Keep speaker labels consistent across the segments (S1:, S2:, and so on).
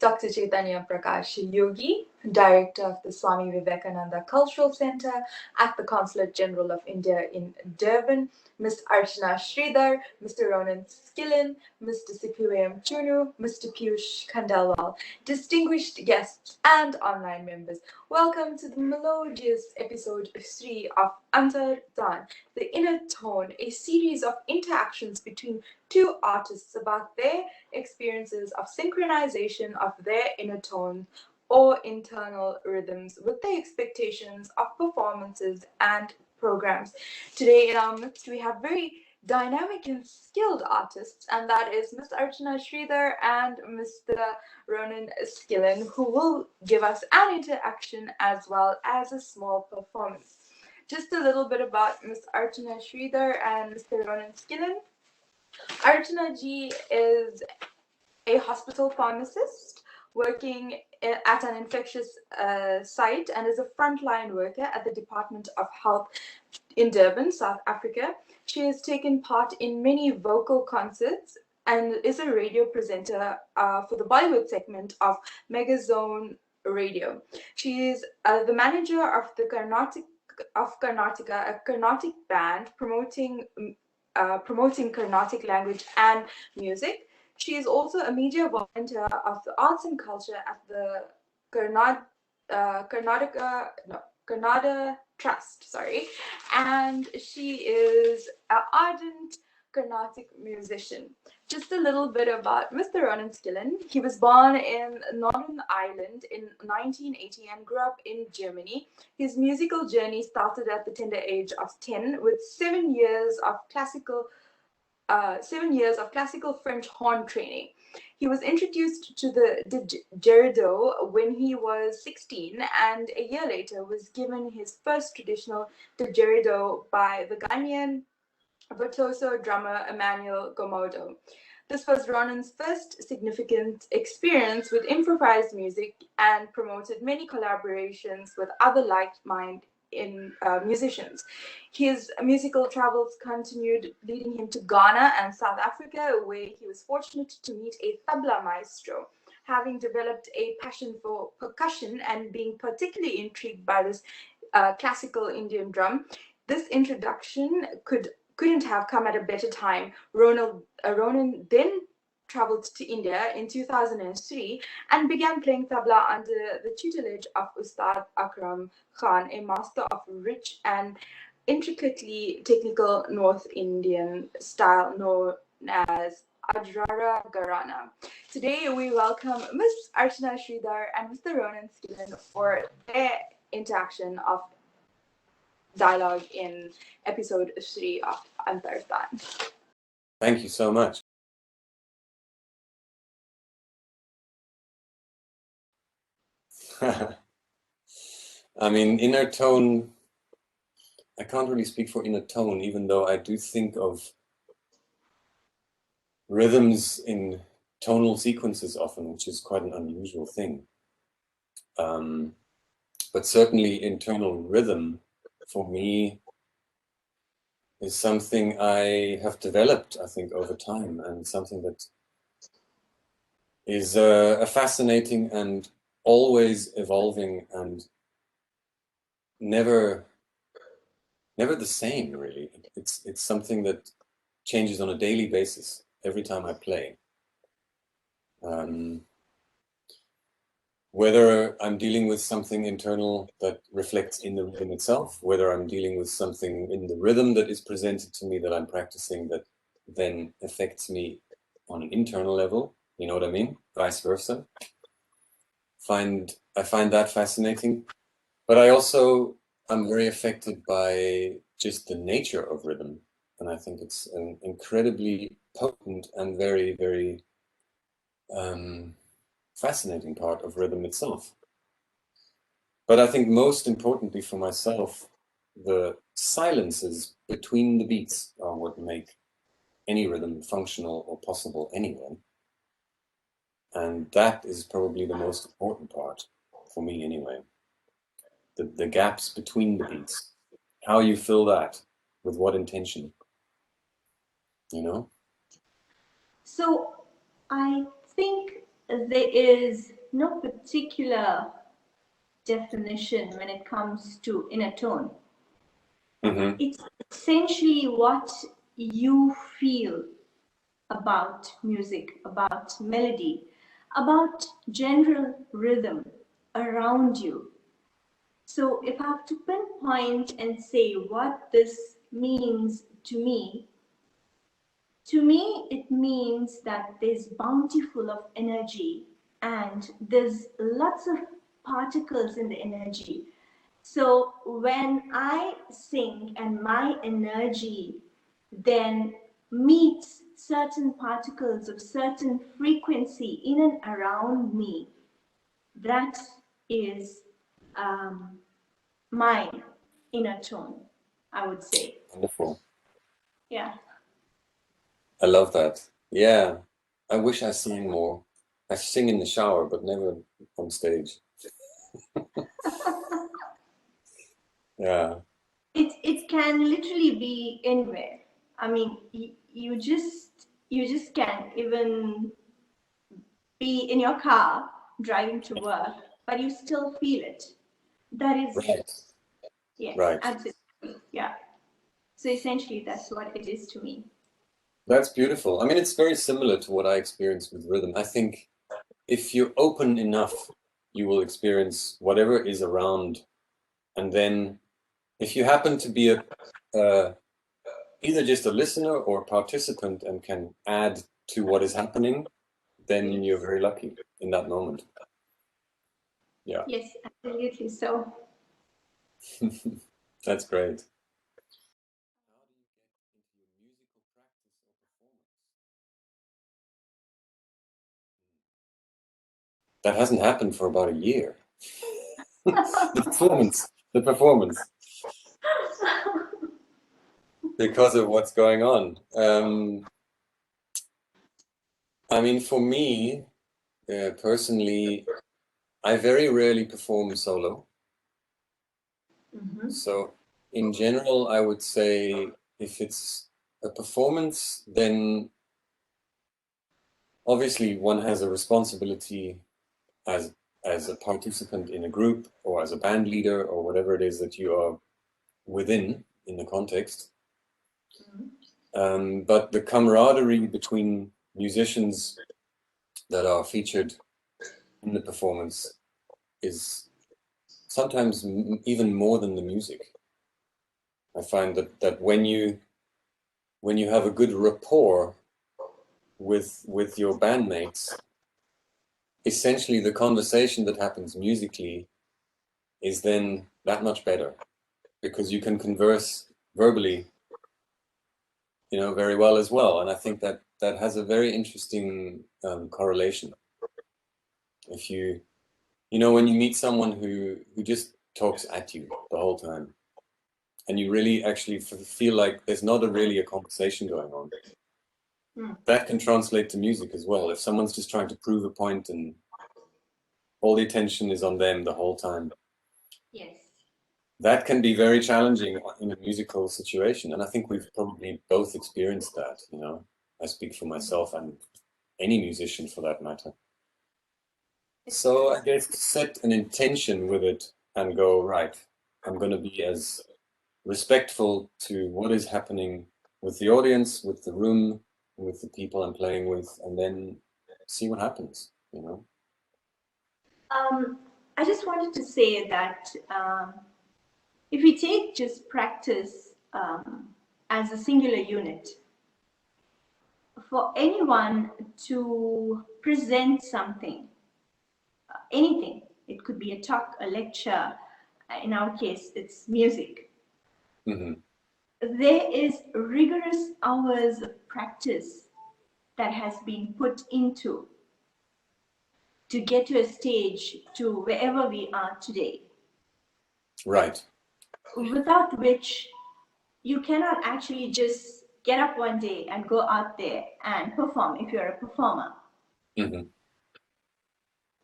S1: Dr. Chaitanya Prakash Yogi, Director of the Swami Vivekananda Cultural Center at the Consulate General of India in Durban, Ms. Archana Sridhar, Mr. Ronan Skillen, Mr. Sipiwayam Chunu, Mr. Piyush Khandelwal, distinguished guests and online members. Welcome to the melodious episode 3 of Antartaan, The Inner Tone, a series of interactions between two artists about their experiences of synchronization of their inner tones or internal rhythms with the expectations of performances and programs. Today in our midst, we have very dynamic and skilled artists, and that is Ms. Archana Sridhar and Mr. Ronan Skillen, who will give us an interaction as well as a small performance. Just a little bit about Ms. Archana Sridhar and Mr. Ronan Skillen. Archana ji is a hospital pharmacist working at an infectious site and is a frontline worker at the Department of Health in Durban, South Africa. She has taken part in many vocal concerts and is a radio presenter for the Bollywood segment of Megazone Radio. She is the manager of the Karnataka, a Carnatic band promoting Carnatic language and music. She is also a media volunteer of the arts and culture at the Karnataka Trust, and she is an ardent Carnatic musician. Just a little bit about Mr. Ronan Skillen. He was born in Northern Ireland in 1980 and grew up in Germany. His musical journey started at the tender age of 10 with 7 years of classical French horn training. He was introduced to the didgeridoo when he was 16, and a year later was given his first traditional didgeridoo by the Ghanaian virtuoso drummer Emmanuel Gomodo. This was Ronan's first significant experience with improvised music and promoted many collaborations with other like-minded musicians. His musical travels continued, leading him to Ghana and South Africa, where he was fortunate to meet a tabla maestro. Having developed a passion for percussion and being particularly intrigued by this classical Indian drum, this introduction couldn't have come at a better time. Ronan then traveled to India in 2003 and began playing tabla under the tutelage of Ustad Akram Khan, a master of rich and intricately technical North Indian style known as Ajrara Gharana. Today we welcome Ms. Archana Sridhar and Mr. Ronan Skillen for their interaction of dialogue in episode 3 of Antartaan.
S2: Thank you so much. I mean, inner tone, I can't really speak for inner tone, even though I do think of rhythms in tonal sequences often, which is quite an unusual thing. But certainly internal rhythm, for me, is something I have developed, I think, over time, and something that is a fascinating and always evolving and never the same, really. It's something that changes on a daily basis every time I play. Whether I'm dealing with something internal that reflects in the rhythm itself, whether I'm dealing with something in the rhythm that is presented to me that I'm practicing that then affects me on an internal level, you know what I mean? Vice versa. I find that fascinating. But I'm very affected by just the nature of rhythm. And I think it's an incredibly potent and very, very fascinating part of rhythm itself. But I think most importantly for myself, the silences between the beats are what make any rhythm functional or possible anyway. And that is probably the most important part for me anyway. The gaps between the beats, how you fill that, with what intention, you know?
S1: So I think
S3: there is no particular definition when it comes to inner tone.
S2: Mm-hmm.
S3: It's essentially what you feel about music, about melody, about general rhythm around you. So if I have to pinpoint and say what this means to me it means that there's bountiful of energy and there's lots of particles in the energy. So when I sing and my energy then meets certain particles of certain frequency in and around me, that is my inner tone, I would say.
S2: Wonderful.
S3: Yeah.
S2: I love that. Yeah. I wish I sang more. I sing in the shower, but never on stage. Yeah.
S3: It can literally be anywhere. I mean, you just can even be in your car driving to work, but you still feel it. That is,
S2: Right.
S3: yes,
S2: Right.
S3: absolutely, yeah. So essentially, that's what it is to me.
S2: That's beautiful. I mean, it's very similar to what I experienced with rhythm. I think if you're open enough, you will experience whatever is around. And then if you happen to be either just a listener or a participant and can add to what is happening, then you're very lucky in that moment. Yeah,
S3: Yes, absolutely. So
S2: that's great. How do you get into your musical practice or performance? That hasn't happened for about a year. The performance, because of what's going on. I mean, for me, personally, I very rarely perform solo. So in general, I would say if it's a performance, then obviously one has a responsibility as as a participant in a group or as a band leader or whatever it is that you are within in the context. But the camaraderie between musicians that are featured in the performance is sometimes even more than the music. I find that when you have a good rapport with your bandmates, essentially the conversation that happens musically is then that much better because you can converse verbally, very well as well. And I think that has a very interesting correlation. If when you meet someone who just talks at you the whole time, and you really actually feel like there's not really a conversation going on, that can translate to music as well. If someone's just trying to prove a point and all the attention is on them the whole time,
S3: yes,
S2: that can be very challenging in a musical situation. And I think we've probably both experienced that. I speak for myself and any musician for that matter. So I guess set an intention with it and go, right, I'm going to be as respectful to what is happening with the audience, with the room, with the people I'm playing with, and then see what happens.
S3: I just wanted to say that if we take just practice as a singular unit, for anyone to present something, anything, it could be a talk, a lecture, in our case, it's music.
S2: Mm-hmm.
S3: There is rigorous hours of practice that has been put into to get to a stage to wherever we are today.
S2: Right.
S3: Without which you cannot actually just get up one day and go out there and perform if you're a performer.
S2: Mm-hmm.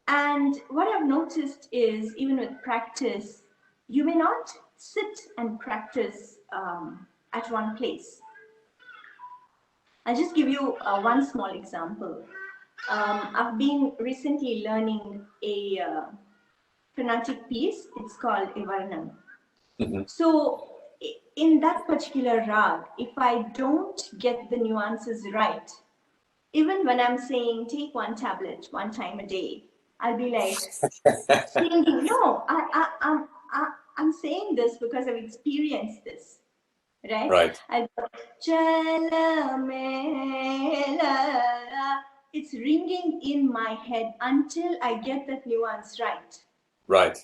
S3: And what I've noticed is even with practice, you may not sit and practice at one place. I'll just give you one small example. I've been recently learning a phonetic piece. It's called Ivarnam.
S2: Mm-hmm.
S3: So in that particular rag, if I don't get the nuances right, even when I'm saying take one tablet one time a day, I'll be like thinking, no, I'm saying this because I've experienced this, right?
S2: Right.
S3: I'll go, Chala mela. It's ringing in my head until I get that nuance right.
S2: Right.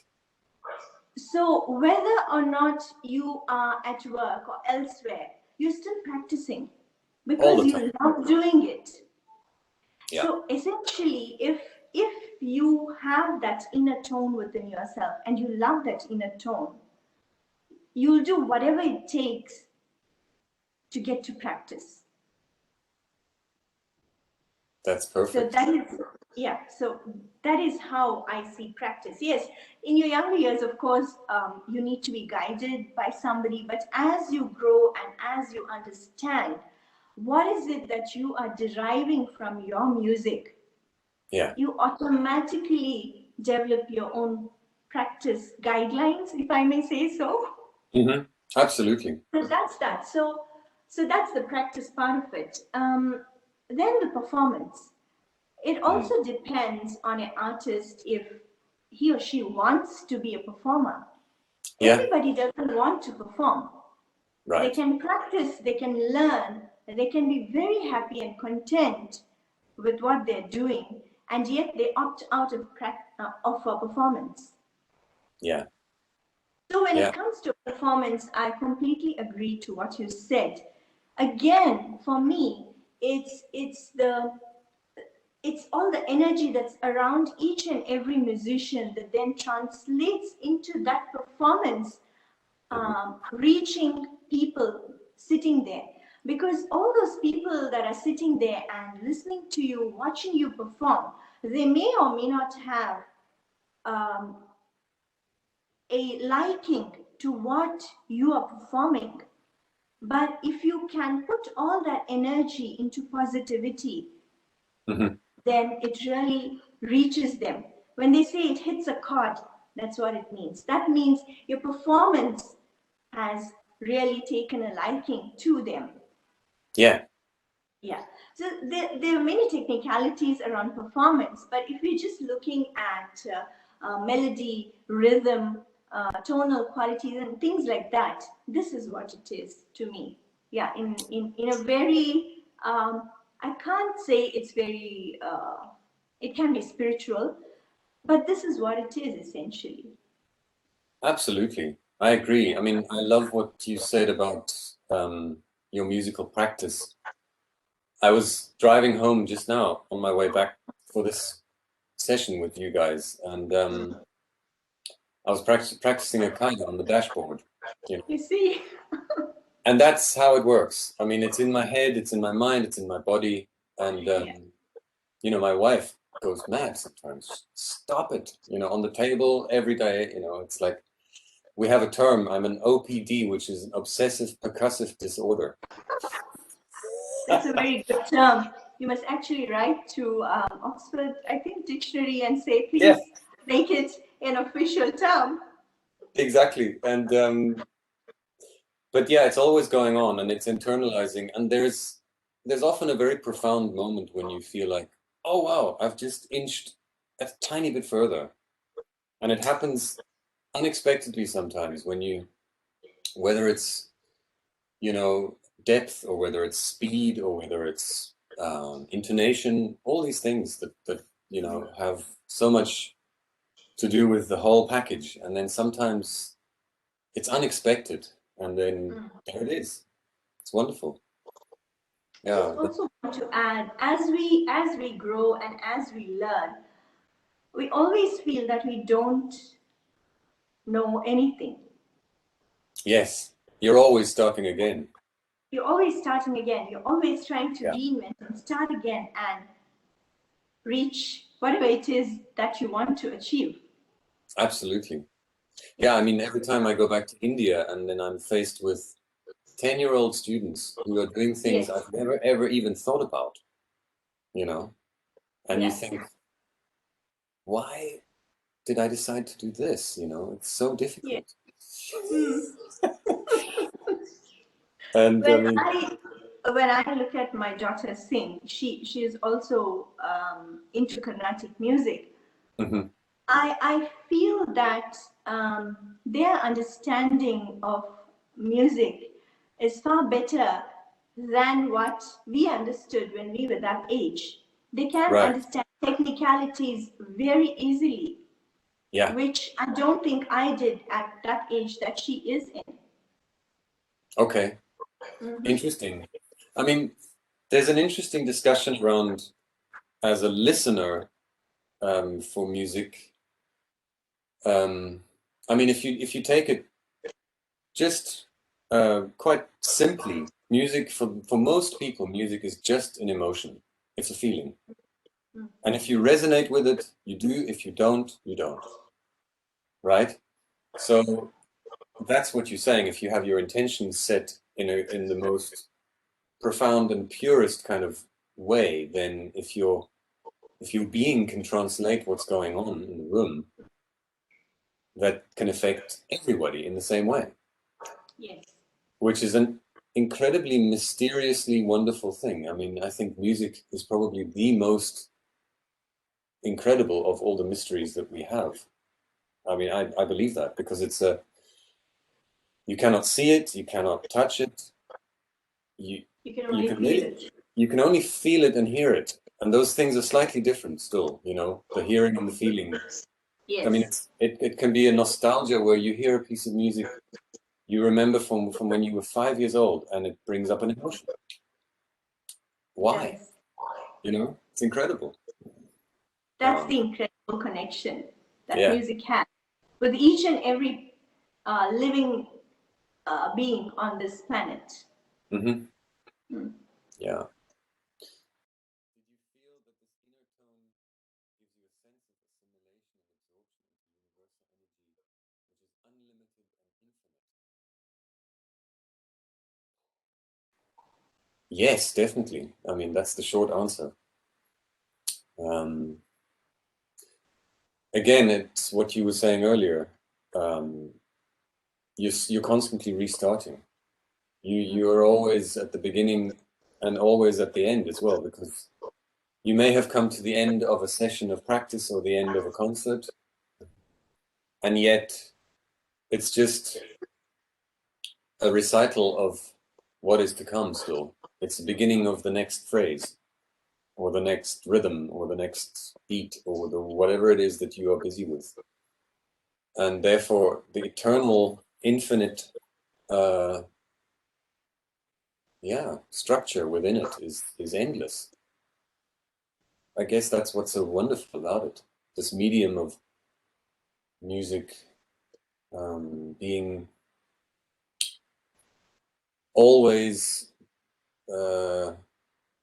S3: So whether or not you are at work or elsewhere, you're still practicing
S2: All
S3: because
S2: the time.
S3: you love doing it.
S2: Yeah.
S3: So essentially, if you have that inner tone within yourself and you love that inner tone, you'll do whatever it takes to get to practice.
S2: That's
S3: So
S2: perfect.
S3: that is, yeah, so that is how I see practice. Yes, in your younger years, of course, you need to be guided by somebody, but as you grow and as you understand what is it that you are deriving from your music,
S2: Yeah.
S3: you automatically develop your own practice guidelines, if I may say so.
S2: Mm-hmm. Absolutely.
S3: So that's that. So that's the practice part of it. Then the performance. It also depends on an artist if he or she wants to be a performer.
S2: Yeah.
S3: Everybody doesn't want to perform. They
S2: Right.
S3: can practice, they can learn, they can be very happy and content with what they're doing, and yet they opt out of a performance.
S2: Yeah.
S3: So when
S2: Yeah.
S3: it comes to performance, I completely agree to what you said. Again, for me, it's all the energy that's around each and every musician that then translates into that performance, reaching people sitting there. Because all those people that are sitting there and listening to you, watching you perform, they may or may not have um, a liking to what you are performing. But if you can put all that energy into positivity,
S2: Mm-hmm.
S3: then it really reaches them. When they say it hits a chord, that's what it means. That means your performance has really taken a liking to them.
S2: Yeah.
S3: Yeah. So there are many technicalities around performance, but if you're just looking at melody, rhythm, tonal qualities, and things like that, this is what it is to me. Yeah, in a very, I can't say it's very, it can be spiritual, but this is what it is essentially.
S2: Absolutely. I agree. I mean, I love what you said about your musical practice. I was driving home just now on my way back for this session with you guys, and I was practicing a kind on the dashboard, you know.
S3: You see?
S2: And that's how it works. I mean, it's in my head, it's in my mind, it's in my body, and
S3: Yeah.
S2: you know, my wife goes mad sometimes. Stop it, you know, on the table every day. You know, it's like we have a term. I'm an OPD, which is an obsessive percussive disorder.
S3: That's a very good term. You must actually write to Oxford, I think, dictionary and say,
S2: Yeah,
S3: please make it an official term.
S2: exactly. And but yeah, it's always going on, and it's internalizing. And there's often a very profound moment when you feel like, oh wow, I've just inched a tiny bit further, and it happens unexpectedly sometimes when you, whether it's, you know, depth, or whether it's speed, or whether it's intonation, all these things that you know have so much to do with the whole package, and then sometimes it's unexpected, and then there it is. It's wonderful.
S3: I just
S2: Yeah.
S3: also want to add, as we grow and as we learn, we always feel that we don't know anything.
S2: Yes. You're always starting again.
S3: You're always starting again. You're always trying to
S2: Yeah.
S3: reinvent and start again and reach whatever it is that you want to achieve.
S2: Absolutely. Yeah, I mean, every time I go back to India and then I'm faced with 10-year-old students who are doing things
S3: Yes.
S2: I've never ever even thought about, you know. And you
S3: Yes.
S2: think, why did I decide to do this? You know, it's so difficult.
S3: Hmm.
S2: And I
S3: When
S2: mean,
S3: I look at my daughter sing, she is also into Carnatic music.
S2: mhm,
S3: I feel that their understanding of music is far better than what we understood when we were that age. They can
S2: right,
S3: understand technicalities very easily,
S2: yeah,
S3: which I don't think I did at that age that she is in.
S2: okay,
S3: Mhm.
S2: interesting. I mean, there's an interesting discussion around as a listener for music. Um, I mean, if you take it just quite simply, music for most people, music is just an emotion. It's a feeling. And if you resonate with it, you do. If you don't, you don't. Right? So that's what you're saying. If you have your intentions set in the most profound and purest kind of way, then if your being can translate what's going on in the room, that can affect everybody in the same way,
S3: Yes.
S2: which is an incredibly mysteriously wonderful thing. I mean, I think music is probably the most incredible of all the mysteries that we have. I mean, I believe that because you cannot see it, you cannot touch it, you
S3: You can
S2: you
S3: only
S2: can
S3: feel
S2: really,
S3: it.
S2: you can only feel it and hear it, and those things are slightly different still. You know, the hearing and the feeling. I mean,
S3: Yes.
S2: it can be a nostalgia where you hear a piece of music you remember from when you were 5 years old, and it brings up an emotion.
S3: It
S2: Why?
S3: does.
S2: You know, it's incredible.
S3: That's the incredible connection that
S2: Yeah.
S3: music has with each and every living being on this planet.
S2: Mm-hmm.
S3: Hmm.
S2: Yeah. Did you feel that this inner tone gives you a sense of assimilation and absorption into universal energy, which is unlimited and infinite? Yes, definitely. I mean, that's the short answer. Um, Again, it's what you were saying earlier. Um, you're constantly restarting. You're always at the beginning and always at the end as well, because you may have come to the end of a session of practice or the end of a concert, and yet it's just a recital of what is to come still. It's the beginning of the next phrase or the next rhythm or the next beat or whatever it is that you are busy with. And therefore, the eternal, infinite, uh, structure within it is endless. I guess that's what's so wonderful about it. This medium of music being always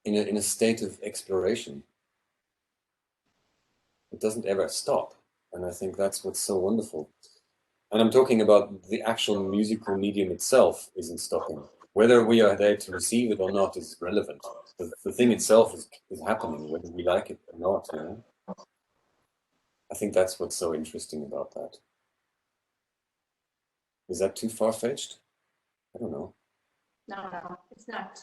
S2: in a state of exploration. It doesn't ever stop, and I think that's what's so wonderful. And I'm talking about the actual musical medium itself isn't stopping. Whether we are there to receive it or not is relevant. The thing itself is happening, whether we like it or not, you know? I think that's what's so interesting about that. Is that too far-fetched? I don't know.
S3: No, it's not.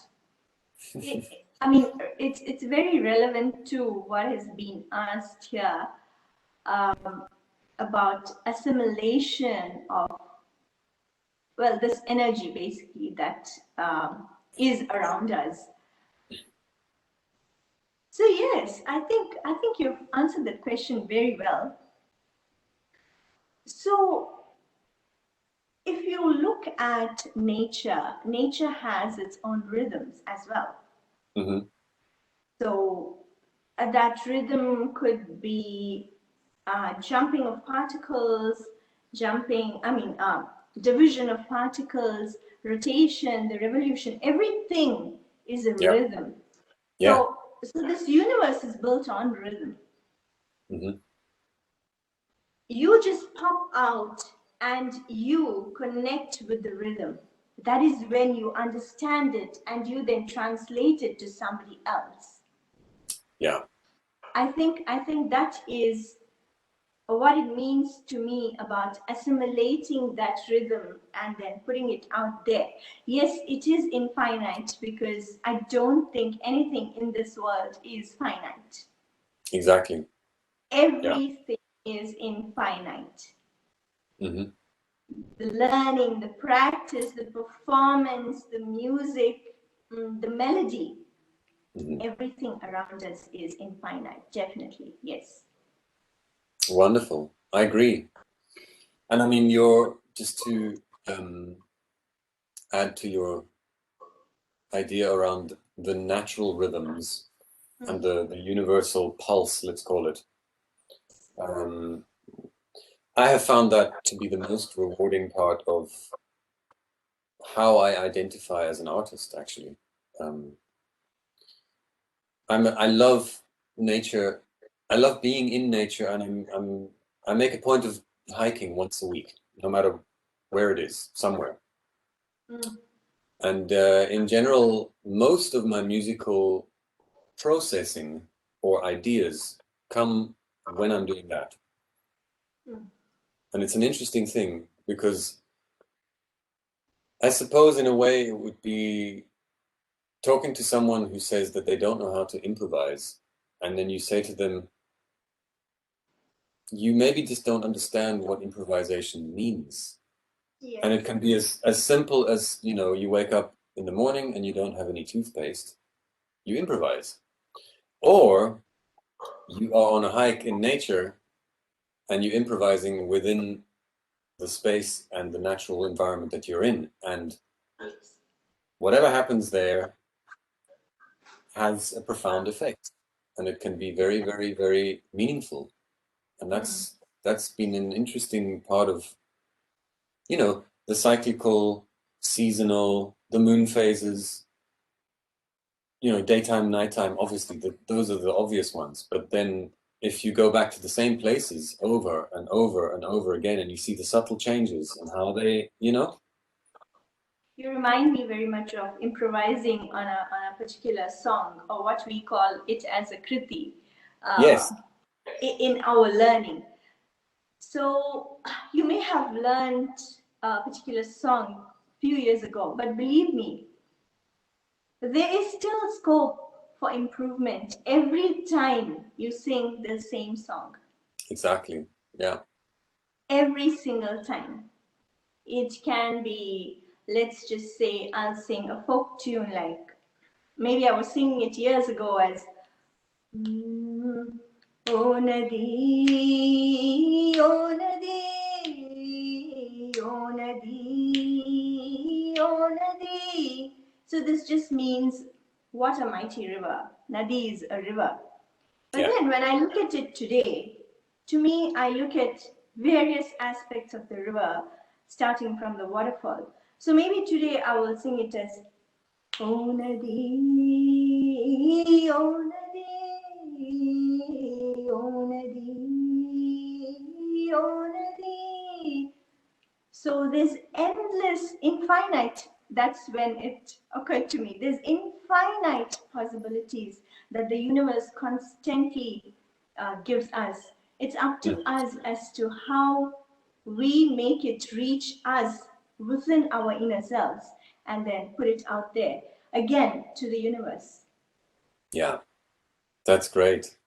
S3: I mean, it's very relevant to what has been asked here about assimilation of, well, this energy basically that is around us. So yes, I think you've answered that question very well. So if you look at nature, nature has its own rhythms as well.
S2: Mm-hmm.
S3: So that rhythm could be jumping of particles, division of particles, rotation, the revolution, everything is a
S2: Yeah.
S3: rhythm.
S2: Yeah.
S3: So this universe is built on rhythm.
S2: Mm-hmm.
S3: You just pop out and you connect with the rhythm. That is when you understand it and you then translate it to somebody else.
S2: Yeah.
S3: I think that is what it means to me about assimilating that rhythm and then putting it out there. Yes, it is infinite because I don't think anything in this world is finite.
S2: Exactly.
S3: Everything is infinite.
S2: Mm-hmm.
S3: The learning, the practice, the performance, the music, the melody,
S2: Mm-hmm.
S3: everything around us is infinite, definitely, yes.
S2: Wonderful. I agree. And I mean, just to add to your idea around the natural rhythms and the universal pulse, let's call it. I have found that to be the most rewarding part of how I identify as an artist, actually. Um, I love nature. I love being in nature, and I make a point of hiking once a week, no matter where it is, somewhere. And in general, most of my musical processing or ideas come when I'm doing that. And it's an interesting thing because I suppose in a way it would be talking to someone who says that they don't know how to improvise, and then you say to them, you maybe just don't understand what improvisation means.
S3: Yes.
S2: And it can be as simple as, you wake up in the morning and you don't have any toothpaste, you improvise. Or you are on a hike in nature and you're improvising within the space and the natural environment that you're in. And whatever happens there has a profound effect. And it can be very, very, very meaningful. And that's been an interesting part of, the cyclical, seasonal, the moon phases, daytime, nighttime, obviously, those are the obvious ones. But then if you go back to the same places over and over and over again, and you see the subtle changes and how they,
S3: You remind me very much of improvising on a particular song, or what we call it as a kriti,
S2: Yes,
S3: in our learning. So you may have learned a particular song a few years ago, but believe me, there is still scope for improvement every time you sing the same song.
S2: exactly. Yeah.
S3: Every single time. It can be, let's just say, I'll sing a folk tune, like maybe I was singing it years ago as O Nadi, O Nadi, O Nadi, O Nadi. So this just means, what a mighty river. Nadi is a river. But
S2: Yeah.
S3: then when I look at it today, to me, I look at various aspects of the river, starting from the waterfall. So maybe today I will sing it as O Nadi, O Nadi, O Nadi, O Nadi. So there's endless, infinite, that's when it occurred to me. There's infinite possibilities that the universe constantly gives us. It's up to us as to how we make it reach us within our inner selves and then put it out there again to the universe.
S2: Yeah. That's great.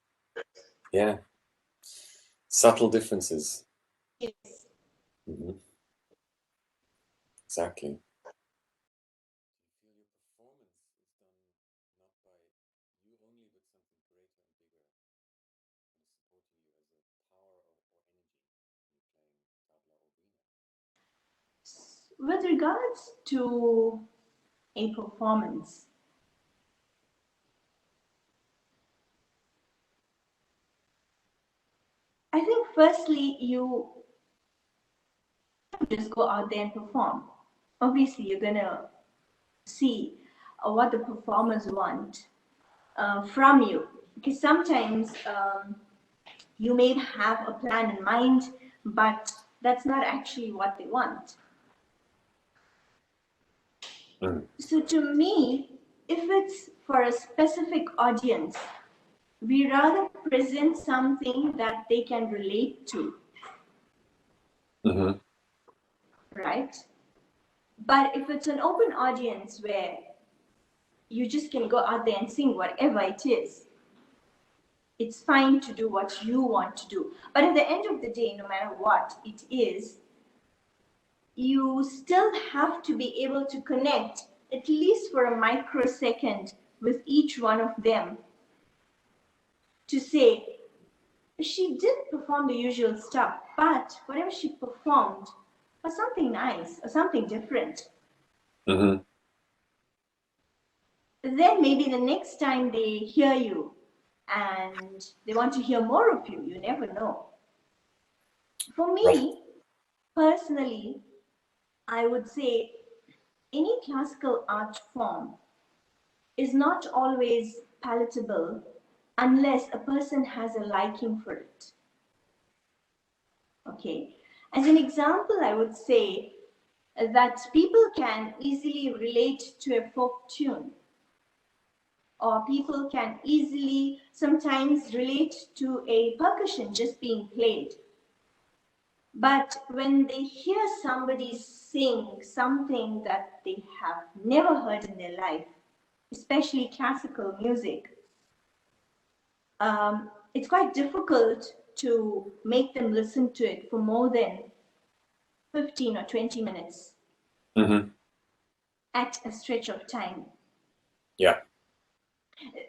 S2: Yeah. Subtle differences.
S3: Yes.
S2: Mhm. Exactly.
S3: With regards to a performance, I think firstly you just go out there and perform. Obviously, you're gonna see what the performers want from you, because sometimes you may have a plan in mind, but that's not actually what they want.
S2: Mm.
S3: So to me, if it's for a specific audience, we rather present something that they can relate to, right? But if it's an open audience where you just can go out there and sing whatever it is, it's fine to do what you want to do. But at the end of the day, no matter what it is, you still have to be able to connect at least for a microsecond with each one of them to say, she did perform the usual stuff, but whatever she performed was something nice or something different. Then maybe the next time they hear you and they want to hear more of you, you never know. For me, personally, I would say any classical art form is not always palatable unless a person has a liking for it. Okay. As an example, I would say that people can easily relate to a folk tune, or people can easily sometimes relate to a percussion just being played. But when they hear somebody sing something that they have never heard in their life, especially classical music, it's quite difficult to make them listen to it for more than 15 or 20 minutes at a stretch of time.
S2: Yeah.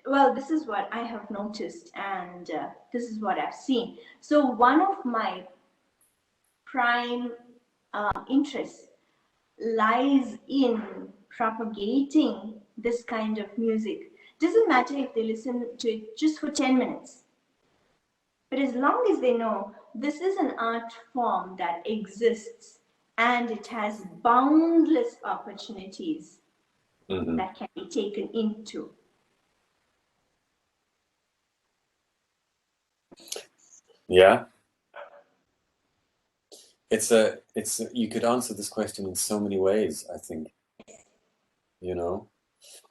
S3: Well, this is what I have noticed, and this is what I've seen. So one of my prime interests lies in propagating this kind of music. Doesn't matter if they listen to it just for 10 minutes. But as long as they know this is an art form that exists and it has boundless opportunities that can be taken into.
S2: Yeah. You could answer this question in so many ways, I think. You know,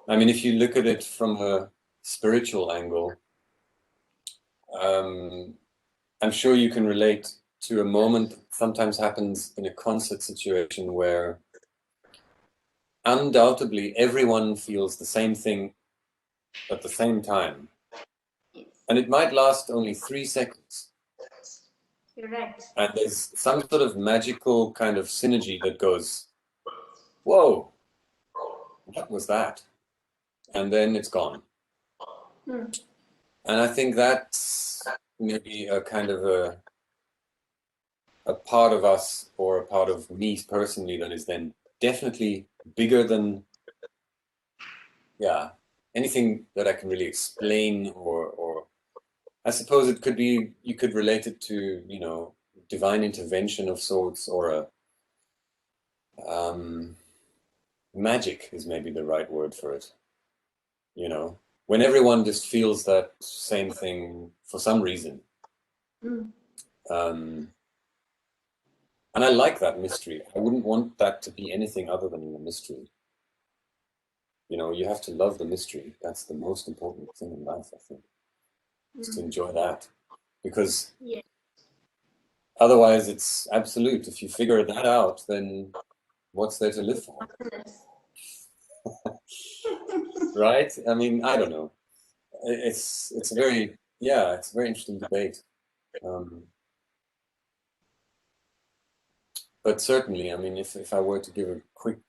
S2: I mean, if you look at it from a spiritual angle, I'm sure you can relate to a moment that sometimes happens in a concert situation where undoubtedly everyone feels the same thing at the same time. And it might last only 3 seconds.
S3: You're right.
S2: And there's some sort of magical kind of synergy that goes, whoa, what was that? And then it's gone. And I think that's maybe a kind of a part of us, or a part of me personally, that is then definitely bigger than, anything that I can really explain, or I suppose it could be, you could relate it to, divine intervention of sorts, or magic is maybe the right word for it. When everyone just feels that same thing for some reason. And I like that mystery. I wouldn't want that to be anything other than a mystery. You have to love the mystery. That's the most important thing in life, I think. Is to enjoy that. Because otherwise it's absolute. If you figure that out, then what's there to live for? Right? I mean, I don't know. It's a very interesting debate. But certainly, I mean, if I were to give a quick,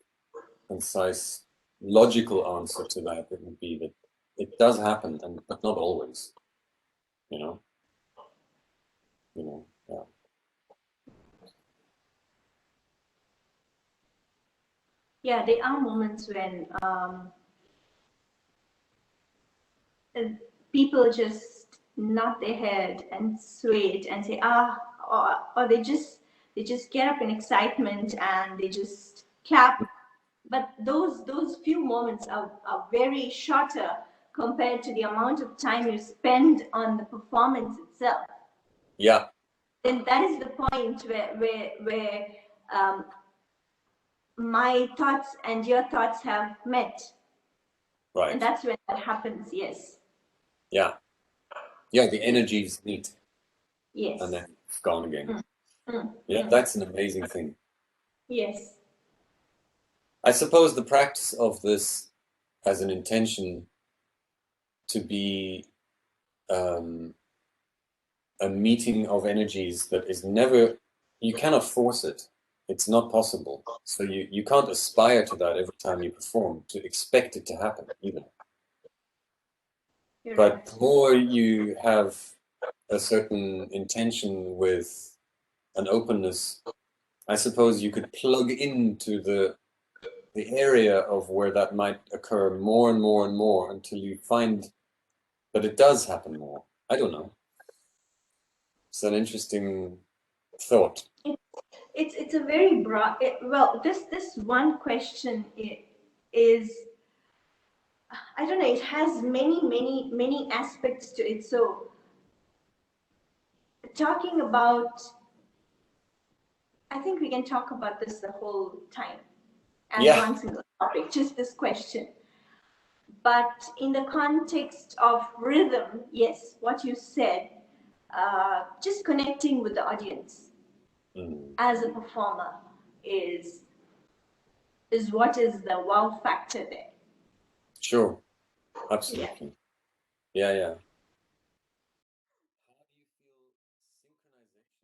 S2: concise, logical answer to that, it would be that it does happen, but not always. Yeah.
S3: Yeah, there are moments when people just nod their head and sway it and say or they just get up in excitement and they just clap. But those few moments are very shorter compared to the amount of time you spend on the performance itself.
S2: Yeah.
S3: Then that is the point where my thoughts and your thoughts have met.
S2: Right.
S3: And that's when that happens, yes.
S2: Yeah. Yeah, the energies meet
S3: Yes.
S2: and then it's gone again.
S3: Mm.
S2: Yeah, that's an amazing thing.
S3: Yes.
S2: I suppose the practice of this has an intention to be a meeting of energies that is never, you cannot force it. It's not possible. So you can't aspire to that every time you perform, to expect it to happen even.
S3: You're
S2: But
S3: right.
S2: the more you have a certain intention with an openness, I suppose you could plug into the area of where that might occur more and more and more until you find that it does happen more. I don't know. It's an interesting thought.
S3: It's a very broad. Well, this one question is, I don't know. It has many aspects to it. So talking about, I think we can talk about this the whole time as
S2: Yeah.
S3: one single topic, just this question. But in the context of rhythm, yes, what you said, just connecting with the audience as a performer is what is the wow factor there.
S2: Sure. Absolutely. Yeah, yeah. How do you feel synchronization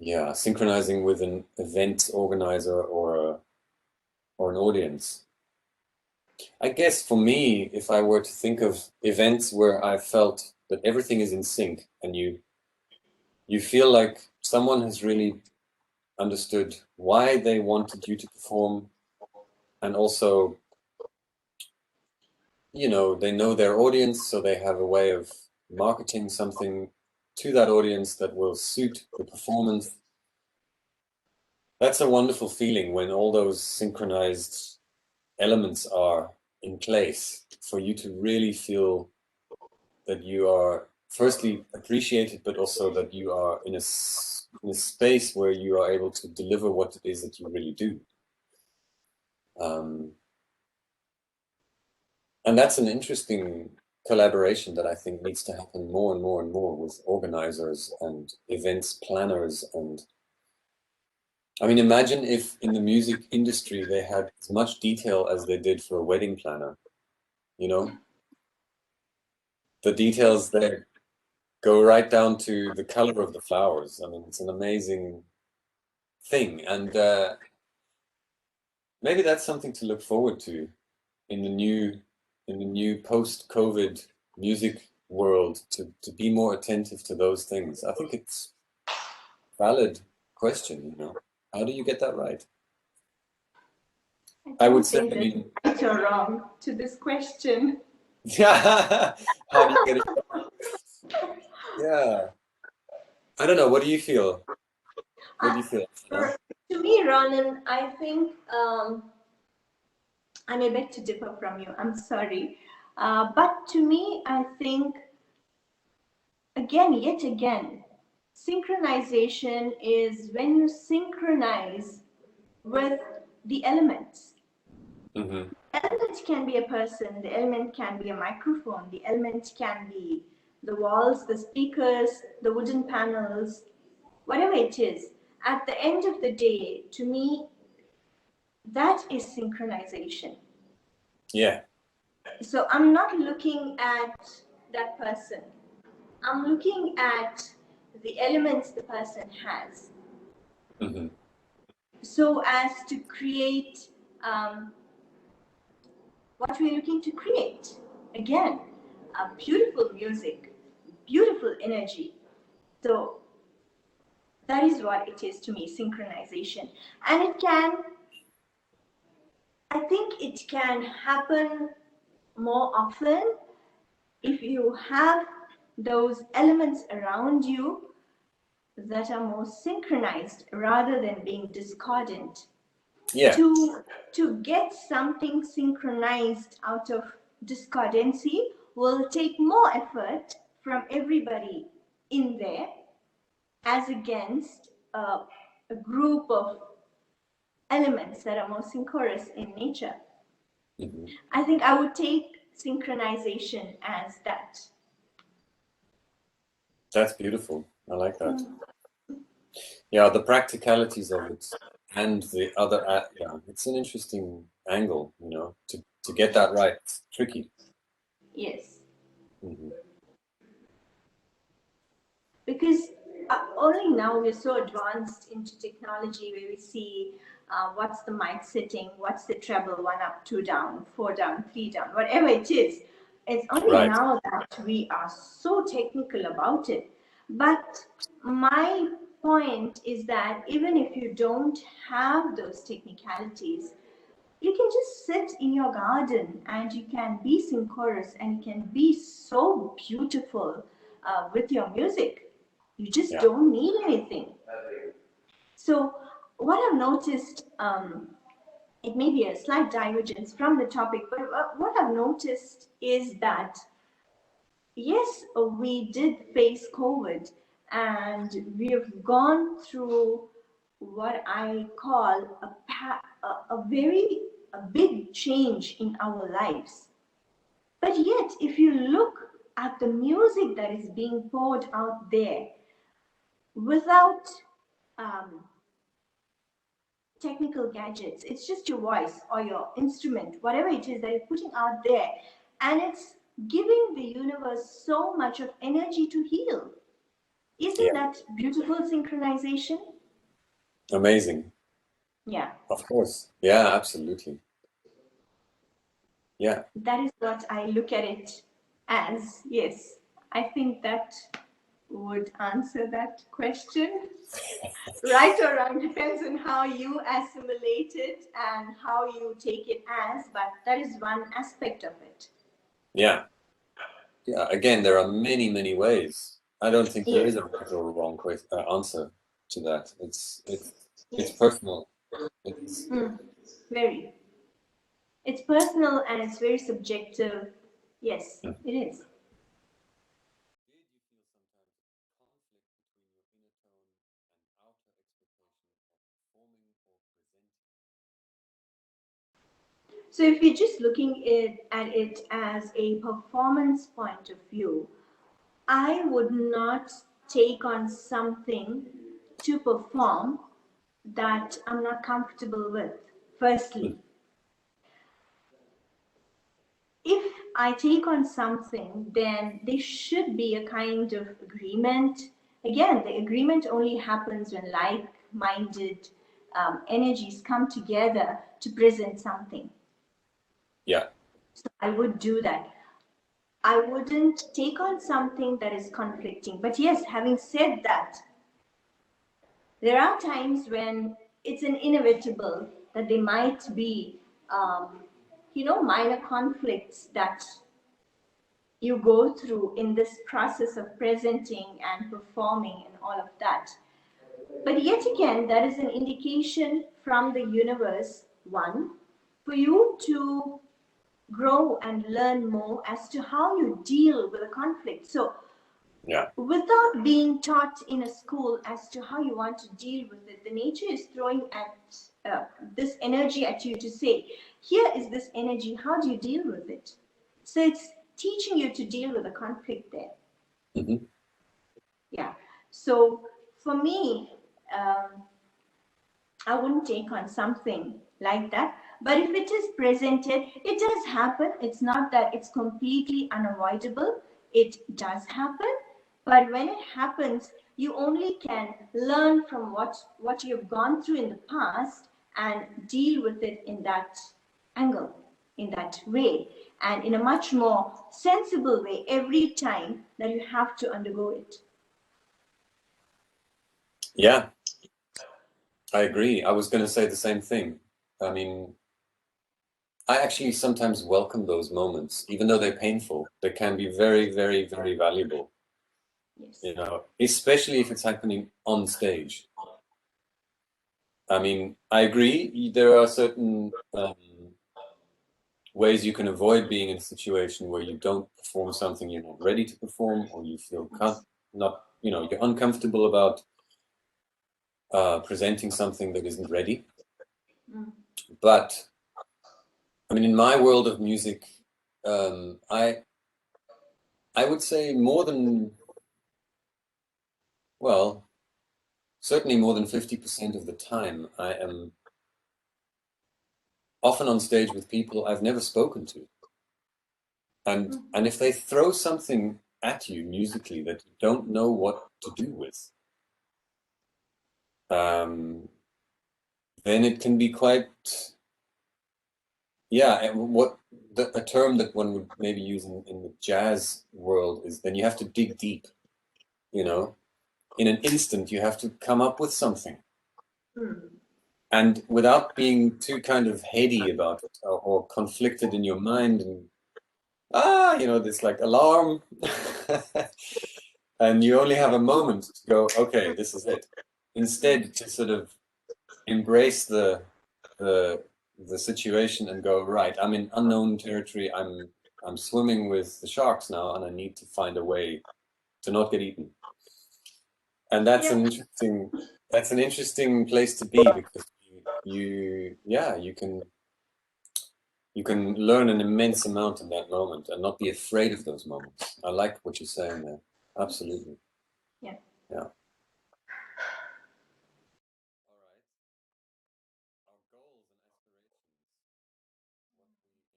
S2: Yeah, synchronizing with an event organizer or an audience. I guess for me, if I were to think of events where I felt that everything is in sync and you feel like someone has really understood why they wanted you to perform, and also, you know, they know their audience, so they have a way of marketing something to that audience that will suit the performance. That's a wonderful feeling when all those synchronized elements are in place for you to really feel that you are firstly appreciated, but also that you are in a space where you are able to deliver what it is that you really do. And that's an interesting collaboration that I think needs to happen more and more and more with organizers and events planners. And I mean, imagine if in the music industry they had as much detail as they did for a wedding planner, you know? The details there go right down to the color of the flowers. I mean, it's an amazing thing. And maybe that's something to look forward to in the new post-COVID music world, to be more attentive to those things. I think it's a valid question, you know. How do you get that right? I would
S3: don't
S2: say,
S3: think
S2: I
S3: there's
S2: mean,
S3: right or wrong to this question.
S2: yeah, how do you get it right? Yeah. I don't know. What do you feel? What do you feel? Huh?
S3: To me, Ronan, I think I may beg to differ from you. I'm sorry. But to me, I think, yet again, synchronization is when you synchronize with the elements.
S2: Mm-hmm.
S3: Element can be a person, the element can be a microphone, the element can be the walls, the speakers, the wooden panels, whatever it is. At the end of the day, to me, that is synchronization.
S2: Yeah.
S3: So I'm not looking at that person. I'm looking at the elements the person has.
S2: Mm-hmm.
S3: So as to create what we're looking to create. Again, a beautiful music, beautiful energy. So that is what it is to me, synchronization. And I think it can happen more often if you have those elements around you that are more synchronized rather than being discordant.
S2: Yeah.
S3: To get something synchronized out of discordancy will take more effort from everybody in there as against a group of elements that are more synchronous in nature.
S2: Mhm.
S3: I think I would take synchronization as that.
S2: That's beautiful. I like that.
S3: Mm.
S2: Yeah, the practicalities of it and the other, yeah, it's an interesting angle, you know, to get that right. It's tricky.
S3: Yes.
S2: Mhm.
S3: Because only now we're so advanced into technology where we see what's the mic setting, what's the treble, one up, two down, four down, three down, whatever it is. It's only
S2: Right.
S3: now that we are so technical about it. But my point is that even if you don't have those technicalities, you can just sit in your garden and you can be synchronous and you can be so beautiful with your music. You just
S2: Yeah.
S3: don't need anything. So, what I've noticed, it may be a slight divergence from the topic, but what I've noticed is that yes, we did face COVID and we have gone through what I call a very a big change in our lives. But yet, if you look at the music that is being poured out there without um, technical gadgets, it's just your voice or your instrument, whatever it is that you're putting out there, and it's giving the universe so much of energy to heal. Isn't
S2: Yeah.
S3: that beautiful synchronization?
S2: Amazing.
S3: Yeah,
S2: Of course. Yeah, absolutely. Yeah.
S3: that is what I look at it as. Yes, I think that would answer that question. Right or wrong depends on how you assimilate it and how you take it as, but that is one aspect of it.
S2: Yeah. Yeah. Again, there are many, many ways. I don't think there
S3: Yes,
S2: is a right or a wrong answer to that. It's
S3: yes.
S2: personal. It's
S3: Mm, very. It's personal and it's very subjective. Yes,
S2: Mm.
S3: it is. So if you're just looking at it as a performance point of view, I would not take on something to perform that I'm not comfortable with. Firstly, if I take on something, then there should be a kind of agreement. Again, the agreement only happens when like minded energies come together to present something.
S2: Yeah.
S3: So I would do that. I wouldn't take on something that is conflicting. But yes, having said that, there are times when it's an inevitable that there might be, minor conflicts that you go through in this process of presenting and performing and all of that. But yet again, that is an indication from the universe, one, for you to grow and learn more as to how you deal with a conflict. So,
S2: Yeah.
S3: without being taught in a school as to how you want to deal with it, the nature is throwing at this energy at you to say, here is this energy, how do you deal with it? So it's teaching you to deal with the conflict there.
S2: Hmm.
S3: Yeah. So for me, I wouldn't take on something like that. But if it is presented, it does happen. It's not that it's completely unavoidable. It does happen. But when it happens, you only can learn from what you've gone through in the past and deal with it in that angle, in that way, and in a much more sensible way every time that you have to undergo it.
S2: Yeah. I agree. I was going to say the same thing. I mean, I actually sometimes welcome those moments, even though they're painful. They can be very, very, very valuable,
S3: Yes.
S2: you know, especially if it's happening on stage. I mean, I agree. There are certain ways you can avoid being in a situation where you don't perform something you're not ready to perform, or you feel not, you know, you're uncomfortable about presenting something that isn't ready.
S3: Mm.
S2: But I mean, in my world of music, I would say more than, well, certainly more than 50% of the time, I am often on stage with people I've never spoken to. And if they throw something at you musically that you don't know what to do with, then it can be quite, yeah, a term that one would maybe use in the jazz world is then you have to dig deep, you know? In an instant, you have to come up with something. And without being too kind of heady about it or conflicted in your mind and, you know, this like alarm. And you only have a moment to go, okay, this is it. Instead, to sort of embrace the situation and go, right, I'm in unknown territory. I'm swimming with the sharks now, and I need to find a way to not get eaten. And that's an interesting place to be, because you can learn an immense amount in that moment and not be afraid of those moments. I like what you're saying there. Absolutely.
S3: Yeah.
S2: Yeah. All right. Our goals and aspirations, what we aim to achieve internally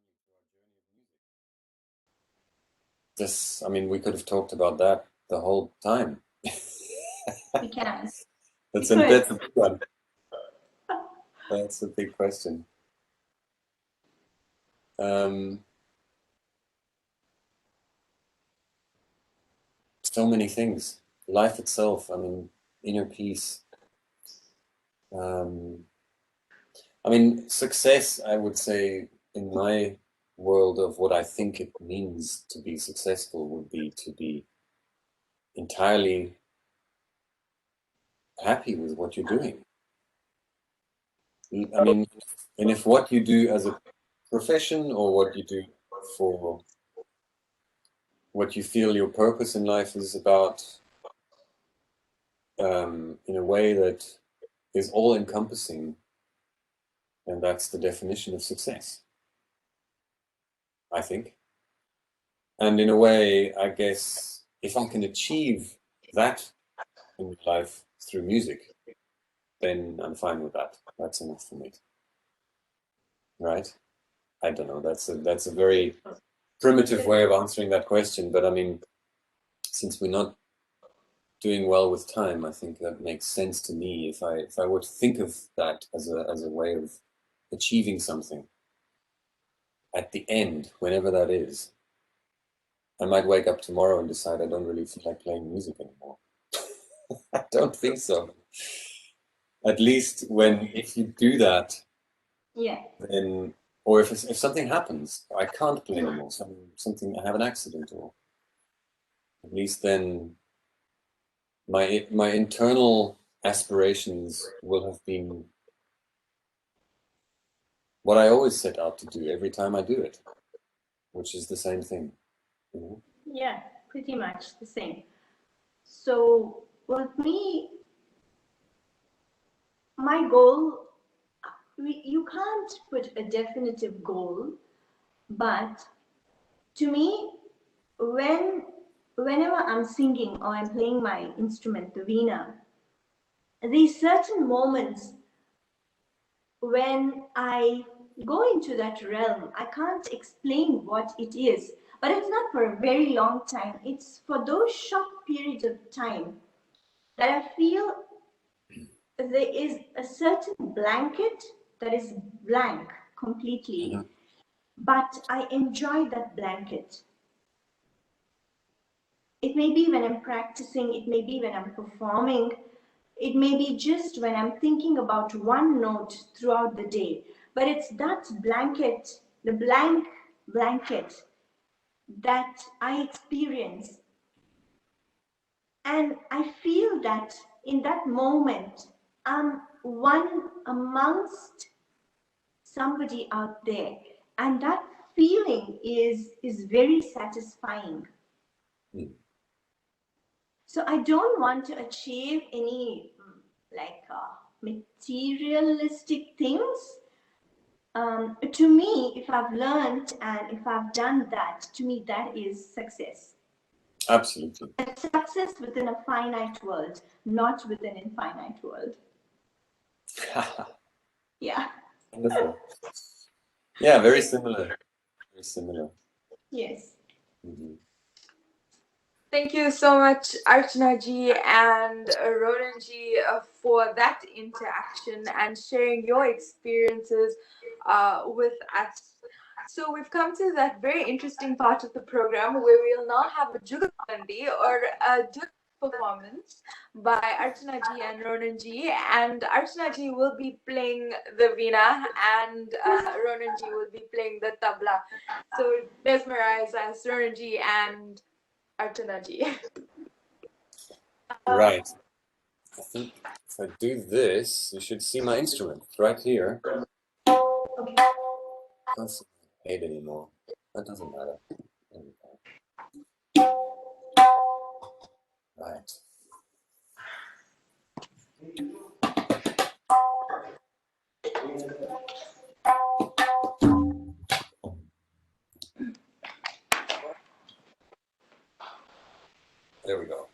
S2: through our journey of music. This, I mean, we could have talked about that the whole time.
S3: We can.
S2: That's a big one. That's a big question. So many things. Life itself, I mean, inner peace. I mean, success, I would say, in my world of what I think it means to be successful would be to be entirely happy with what you're doing. I mean, and if what you do as a profession or what you do for what you feel your purpose in life is about, in a way that is all encompassing, and that's the definition of success, I think. And in a way, I guess, if I can achieve that in life through music, then I'm fine with that. That's enough for me. Right? I don't know. That's a very primitive way of answering that question, but I mean, since we're not doing well with time, I think that makes sense to me. If I were to think of that as a way of achieving something at the end, whenever that is, I might wake up tomorrow and decide I don't really feel like playing music anymore. I don't think so. At least if you do that, then, or if something happens, I can't play anymore. Something, I have an accident, or at least then my internal aspirations will have been what I always set out to do every time I do it, which is the same thing. You know?
S3: Yeah, pretty much the same. So with me, my goal, you can't put a definitive goal, but to me, whenever I'm singing or I'm playing my instrument, the veena, these certain moments when I go into that realm, I can't explain what it is, but it's not for a very long time. It's for those short periods of time that I feel there is a certain blanket that is blank completely, but I enjoy that blanket. It may be when I'm practicing, it may be when I'm performing, it may be just when I'm thinking about one note throughout the day. But it's that blanket, the blank blanket that I experience. And I feel that in that moment, I'm one amongst somebody out there. And that feeling is very satisfying. So I don't want to achieve any like materialistic things. To me, if I've learned and if I've done that, to me that is success.
S2: Absolutely.
S3: It's success within a finite world, not within an infinite world. Yeah.
S2: Wonderful. Yeah, very similar. Very similar.
S3: Yes.
S2: Mm-hmm.
S1: Thank you so much, Archana ji and Ronan ji, for that interaction and sharing your experiences with us. So we've come to that very interesting part of the program where we'll now have a Jugalbandi or a duet performance by Archana ji and Ronan ji. And Archana ji will be playing the veena and Ronan ji will be playing the tabla. So mesmerize us, Ronan ji and Archana ji.
S2: Right. I think if I do this, you should see my instrument right here. Can't see my head anymore. That doesn't matter. There we go. Right. There we go.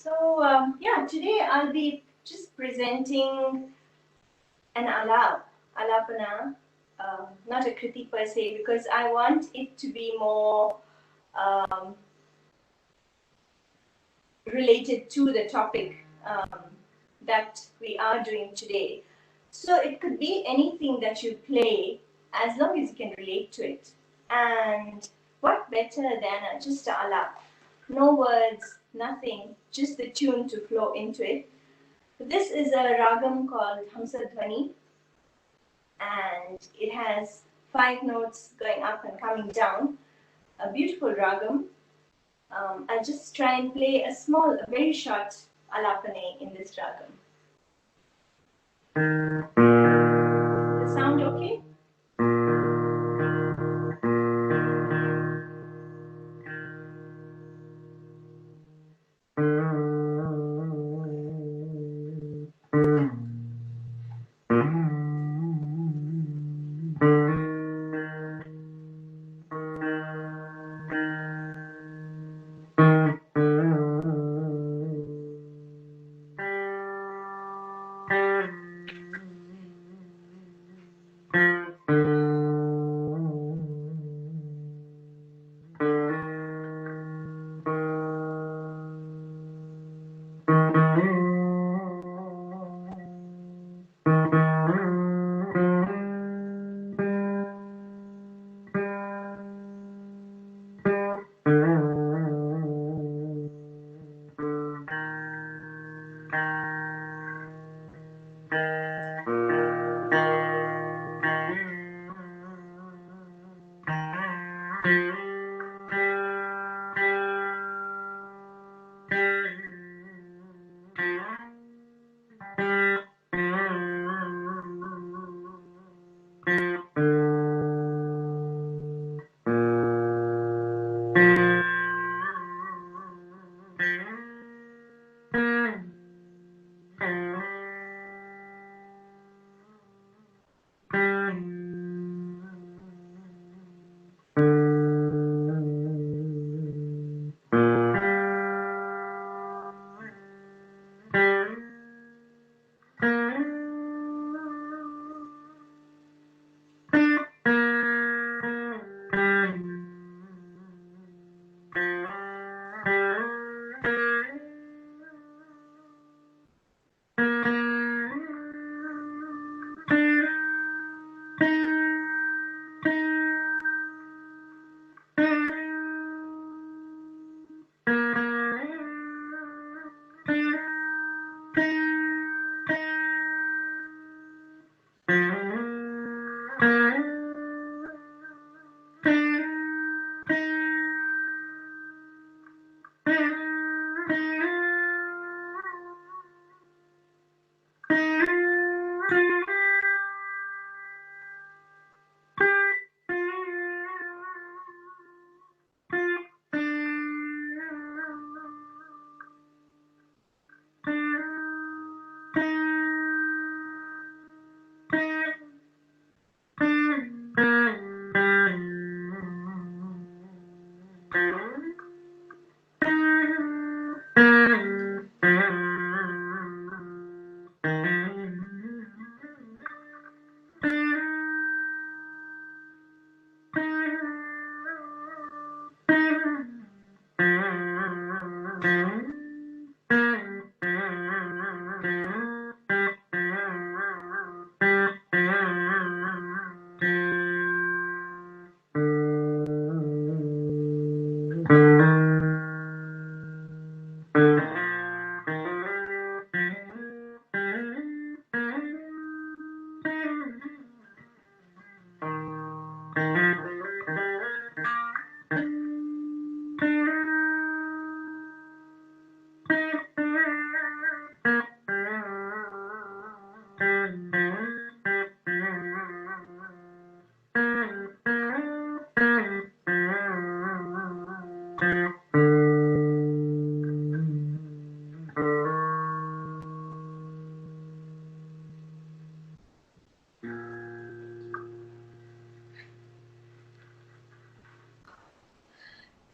S3: So yeah, today I'll be just presenting an alapana, not a kriti per se, because I want it to be more um, related to the topic that we are doing today. So it could be anything that you play as long as you can relate to it. And what better than just a alap? No words, nothing, just the tune to flow into it. This is a ragam called Hamsadhvani, and it has 5 notes going up and coming down. A beautiful ragam. I'll just try and play a very short alapane in this ragam. The sound okay?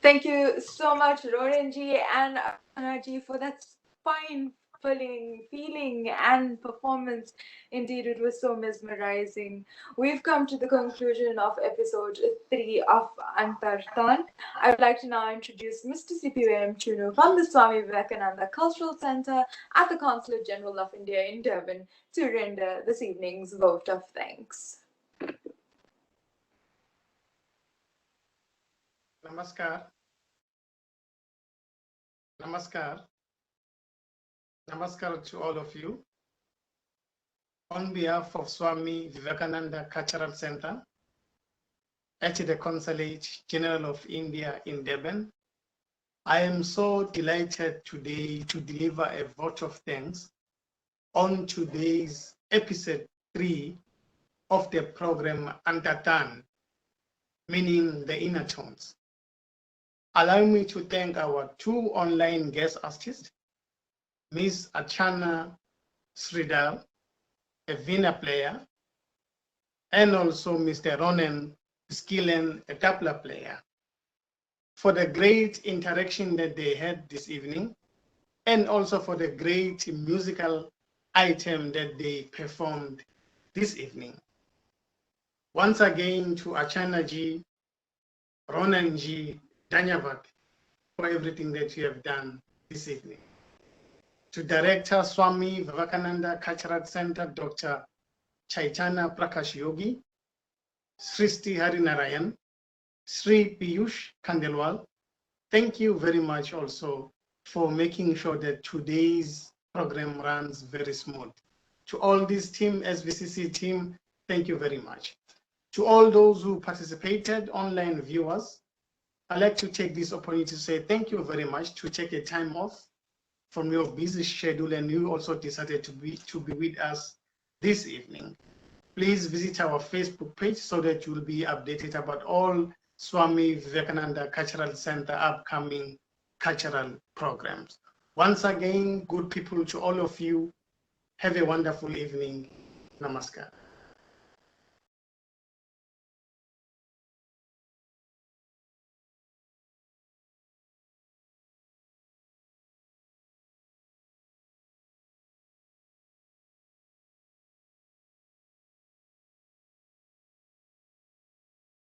S1: Thank you so much, Ronan ji and Archana ji, for that spine-filling feeling and performance. Indeed, it was so mesmerizing. We've come to the conclusion of episode 3 of Antartaan. I would like to now introduce Mr. CPM Chunu from the Swami Vivekananda Cultural Center at the Consulate General of India in Durban to render this evening's vote of thanks.
S4: Namaskar. Namaskar. Namaskar to all of you. On behalf of Swami Vivekananda Cultural Center at the Consulate General of India in Durban, I am so delighted today to deliver a vote of thanks on today's episode 3 of the program Antartaan, meaning the inner tones. Allow me to thank our 2 online guest artists, Ms. Archana Sridhar, a Veena player, and also Mr. Ronan Skillen, a tabla player, for the great interaction that they had this evening, and also for the great musical item that they performed this evening. Once again, to Archana ji, Ronan ji, Dhanyavad for everything that you have done this evening. To Director Swami Vivekananda Cultural Center, Dr. Chaitanya Prakash Yogi, Sristi Harinarayan, Sri Piyush Kandelwal, thank you very much also for making sure that today's program runs very smooth. To all this team, SVCC team, thank you very much. To all those who participated, online viewers, I'd like to take this opportunity to say thank you very much to take a time off from your busy schedule, and you also decided to be with us this evening. Please visit our Facebook page so that you will be updated about all Swami Vivekananda Cultural Center upcoming cultural programs. Once again, good people, to all of you, have a wonderful evening. Namaskar.